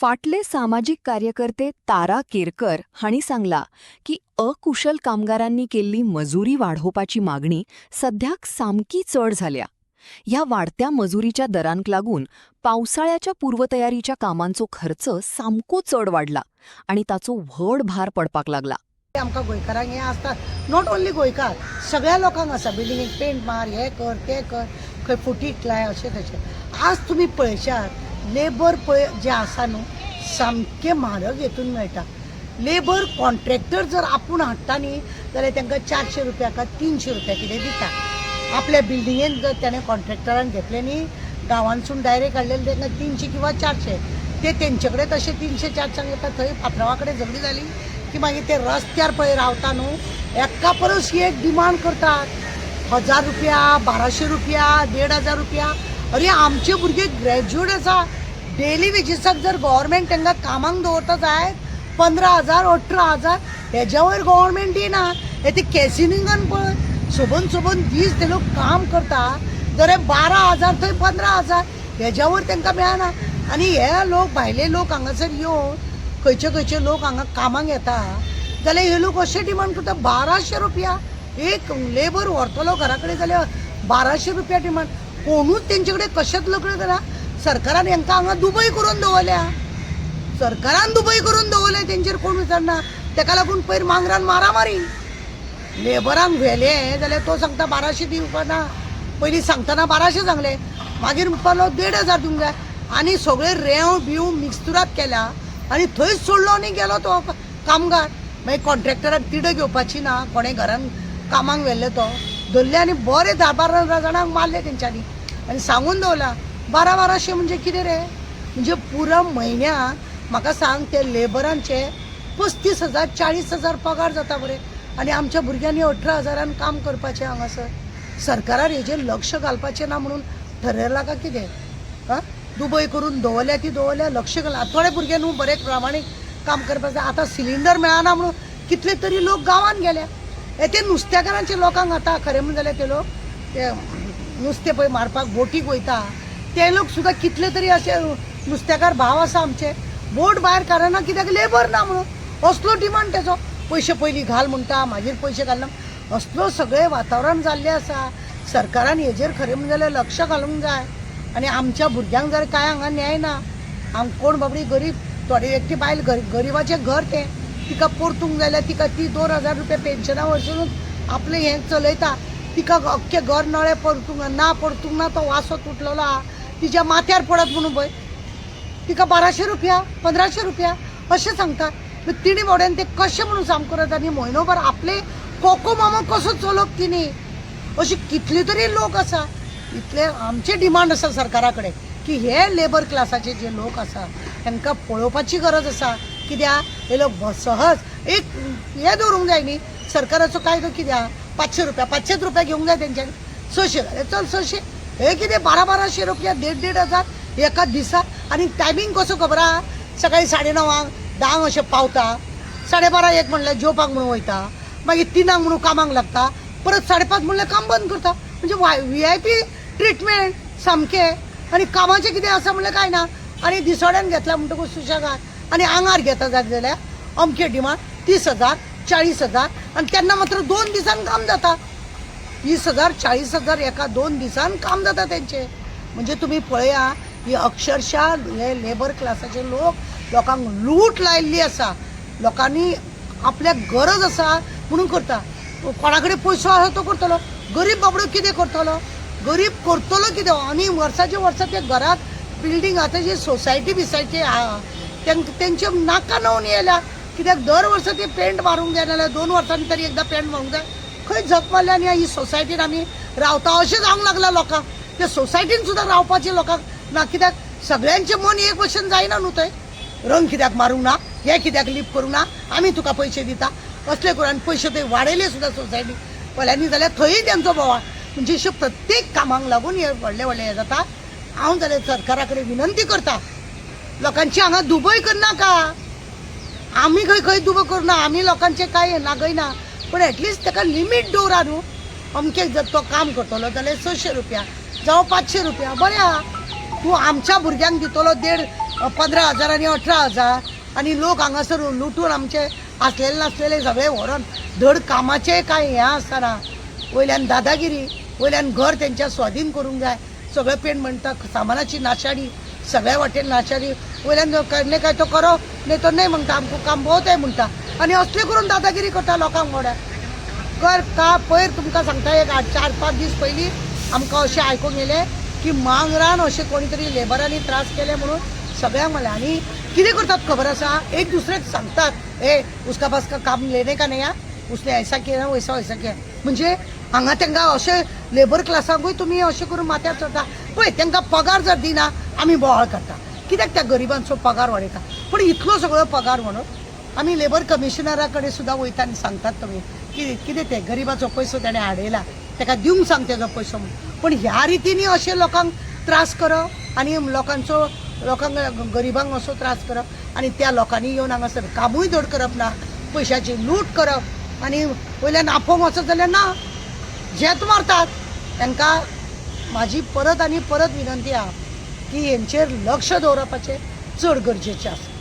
फाटले सामाजिक कार्यकर्ते तारा केरकर हांणी सांगला की अकुशल कामगारांनी केल्ली मजुरी वाढोवपाची मागणी सध्याक सामकी चड झाल्या. ह्या वाढत्या मजुरीच्या दरांक लागून पावसाळ्याच्या पूर्वतयारीच्या कामांचो खर्च सामको चड वाढला आणि ताचो व्हड भार पडपाक लागला. आमकां गोंयकारांक हें आसता, नॉट ओन्ली गोंयकार, सगळ्या लोकांक आसा. बिल्डिंगेक पेंट मार, हें कर तें कर, खंय फुटीक लाय, अशें तशें. आज तुमी पळयशात लेबर पळय जे आसा न्हू सामके म्हारग हेतून मेळटा. लेबर कॉन्ट्रॅक्टर जर आपूण हाडटा न्ही जाल्यार तांकां 400 रुपया काय 300 रुपया कितें दिता. आपल्या बिल्डिंगेन जर त्याने कॉन्ट्रॅक्टरान घेतले न्ही गांवांसून डायरेक्ट हाडलेले तांकां 300 किंवा 400. ते तेंचे कडेन तशे 300-400 घेता. थंय फातरावा कडेन झगडी जाली की मागीर ते रस्त्यार पळय रावता न्हू एका परस एक डिमांड करतात. 1000 रुपया, 1200 रुपया, 1500 रुपया. अरे आमचे भुरगे ग्रॅज्युएट आसा, डेली वेजीसाक जर गव्हर्मेंट तांकां कामाक दवरता जाय 15,000, 18,000 हेज्या वयर गव्हर्मेंट दिना. हे ते कॅसिनिंगान पळय सोबन दीस ते लोक काम करता जाल्यार 12,000 थंय 15,000 हेज्या वयर तांकां मेळना. आनी हे लोक भायले लोक हांगासर येवन खंयचे लोक हांगा कामाक येता जाल्यार हे लोक अशें डिमांड करता 1200 रुपया. एक लेबर व्हरतलो घरा कडेन जाल्यार 1200 रुपया डिमांड. कोणूच तेंचे कडेन कशेंच लग्न करा. सरकारान हांकां हांगा दुबय करून दवरल्या. सरकारान दुबय करून दवरले, तेंचेर कोण विचारना. ताका लागून पयर मांगरान मारामारी. लेबरांक व्हेले जाल्यार तो सांगता 1200 दिवपाना. पयलीं सांगतना 1200 सांगले, मागीर म्हणपालो 1,500 दिवंक जाय. आनी सगळे रेंव बिव मिक्सुरात केल्या आनी थंयच सोडलो आनी गेलो तो कामगार. मागीर कॉन्ट्रॅक्टराक तिडे घेवपाची ना, कोणें घरान कामाक व्हेल्ले तो धरले आनी बरे 10-12 जाणांक मारले तेंच्यांनी आनी सांगून दवरला 1200 म्हणजे कितें रे. म्हणजे पुरो म्हयन्याक म्हाका सांग ते लेबरांचे 35,000 40,000 पगार जाता बरे. आनी आमच्या भुरग्यांनी 18,000 काम करपाचें हांगासर. सरकारान हेजेर लक्ष घालपाचें ना म्हणून ठरयलां काय कितें? दुबय करून दवरल्या ती दवरल्या, लक्ष घाल. थोडे भुरगे न्हू बरे प्रामाणीक काम करपाचें. आतां सिलिंडर मेळना म्हणून कितले तरी लोक गांवांत गेले. ते नुस्तेकारांचे लोकांक आतां खरें म्हणून जाल्यार ते लोक ते नुस्तें पळय मारपाक बोटीक वयता ते लोक सुद्दां कितले तरी असे नुस्तेकार भाव आसा आमचे बोट भायर काडना कित्याक लेबर ना म्हणून. असलो डिमांड तेजो. पयशे पयलीं घाल म्हणटा, मागीर पयशे घालना. असलो सगळें वातावरण जाल्लें आसा. सरकारान हेजेर खरें म्हणून जाल्यार लक्ष घालूंक जाय. आनी आमच्या भुरग्यांक जर कांय हांगा न्याय ना. कोण बाबडी गरीब थोडी एकटी बायल गरिबाचें घर तें तिका परतूंक जाल्यार तिका ती 2,000 रुपया पेन्शना वरसूनच आपलें हें चलयता. तिका अख्खे घर नळे परतूंक ना तो वासो तुटलेलो आहा तिच्या माथ्यार पडत म्हणून पळय तिका 1200 रुपया 1500 रुपया अशें सांगता. तिणी मोड्यान ते कशें म्हणून साम करत आनी म्हयनोभर आपले कोको मामा कसो चलोवप तिणी. अशी कितली तरी लोक आसा. इतले आमचे डिमांड आसा सरकारा कडेन की हे लेबर क्लासाचे जे लोक आसा तांकां पळोवपाची गरज आसा. कित्याक हे लोक सहज एक हे दवरूंक जाय न्ही सरकाराचो कायदो. कित्याक 500 रुपया 500 रुपया घेवंक जाय तेंच्यांनी. 600 चल 600 हे कितें 1200 रुपया 1,500 एका दिसा. आनी टायमींग कसो खबर आहा? सकाळीं 9:30 10 अशें पावता, 12:30 म्हणल्यार जेवपाक म्हणून वयता, मागीर 3 म्हणून कामाक लागता, परत 5:30 म्हणल्यार काम बंद करता. म्हणजे VIP ट्रिटमेंट सामकें. आनी कामाचें कितें आसा म्हणल्यार कांय ना. आनी दिसवाड्यान घेतला म्हणटकूच सुशेगाद. आनी आंगार घेता जाल्यार अमके डिमांड 30,000 40,000 आनी तेन्ना मात्र 2 दिसान काम जाता. 30,000 40,000 एका 2 दिसान काम जाता तेंचे. म्हणजे तुमी पळया ही अक्षरशः हे लेबर क्लासाचे लोकांक लूट लायिल्ली आसा. लोकांनी आपल्याक गरज आसा म्हणून करता. कोणा कडेन पयसो आसा तो करतलो. गरीब बाबडो कितें करतलो? गरीब करतलो कितें? आनी वर्साचे वर्स ते घरात बिल्डींग आतां जी सोसायटी बिसायटी आहा तेंचे नाका नवून येयल्या. कित्याक दर वर्स ते पेंट मारूंक जाय नाल्यार 2 वर्सांनी तरी एकदां पेंट मारूंक जाय. खंय झक मारल्या आनी ही सोसायटीन आमी रावता अशें जावंक लागला लोकांक. त्या सोसायटीन सुद्दां रावपाचें लोकांक ना. कित्याक सगळ्यांचें मन एक भशेन जायना न्हू. थंय रंग कित्याक मारूंक ना, हे कित्याक लिप करूंक ना, आमी तुका पयशे दिता असले करून. आनी पयशे थंय वाडयले सुद्दां सोसायटी पळयल्यांनी जाल्यार थंय तेंचो बोवाळ. म्हणजे अशें प्रत्येक कामाक लागून हे व्हडले हे जाता. हांव जाल्यार सरकारा कडेन विनंती करता लोकांची हांगा दुबय करनाका. आमी खंय दुबय करना, आमी लोकांचें कांय नागयना, पूण एटलिस्ट ताका लिमीट दवरा न्हू. अमकेक जर तो काम करतलो जाल्यार 600 रुपया जावं 500 रुपया बरें आहा. तूं आमच्या भुरग्यांक दितलो 15,000 आणि 18,000 आणि लोक हांगासर लुटून आमचे असलेले नासलेले सगळे व्हरून धड कामाचे काय हें आसतना वयल्यान दादागिरी वयल्यान घर तेंच्या स्वाधीन करूंक जाय सगळे पेंट म्हणटा सामानाची नाशाडी सगळ्या वाटेन नाशाडी वयल्यान ने काय तो करो नाही तो नाही म्हणटा आमकां काम बहुत आहे म्हणटा आणि असले करून दादागिरी करता लोकांक मोड्या कर का पयर तुमकां सांगता एक 4-5 दीस पयलीं आमकां अशें आयकूंक येलें की मांगरान अशें कोणी तरी लेबरांनी त्रास केले म्हणून सगळ्यांक म्हणलें आनी कितें करतात खबर आसा एक दुसरेक सांगतात ए उसका पास का काम लेने का नहीं उसने ऐसा किया वैसा किया म्हणजे हांगा तांकां अशें लेबर क्लासाकूय तुमी अशें करून माथ्यार चडटा पळय तांकां पगार जर दिना आमी बोवाळ काडटा कित्याक त्या गरिबांचो पगार वाडयता पूण इतलो सगळो पगार म्हणून आमी लेबर कमिशनरा कडेन सुद्दां वयता आनी सांगतात तुमी कितें ते गरिबाचो पयसो ताणें हाडयला ताका दिवंक सांग तेजो पयसो म्हणून पूण ह्या रितीनी अशे लोकांक त्रास करप आनी लोकांक गरिबांक असो त्रास करप आनी त्या लोकांनी येवन हांगासर कामूय धड करप ना पयशाची लूट करप आनी वयल्यान आपोवंक वचत जाल्यार ना जेत मारतात तांकां म्हाजी परत आनी परत विनंती आहा की हेंचेर लक्ष दवरपाचें चड गरजेचें आसा.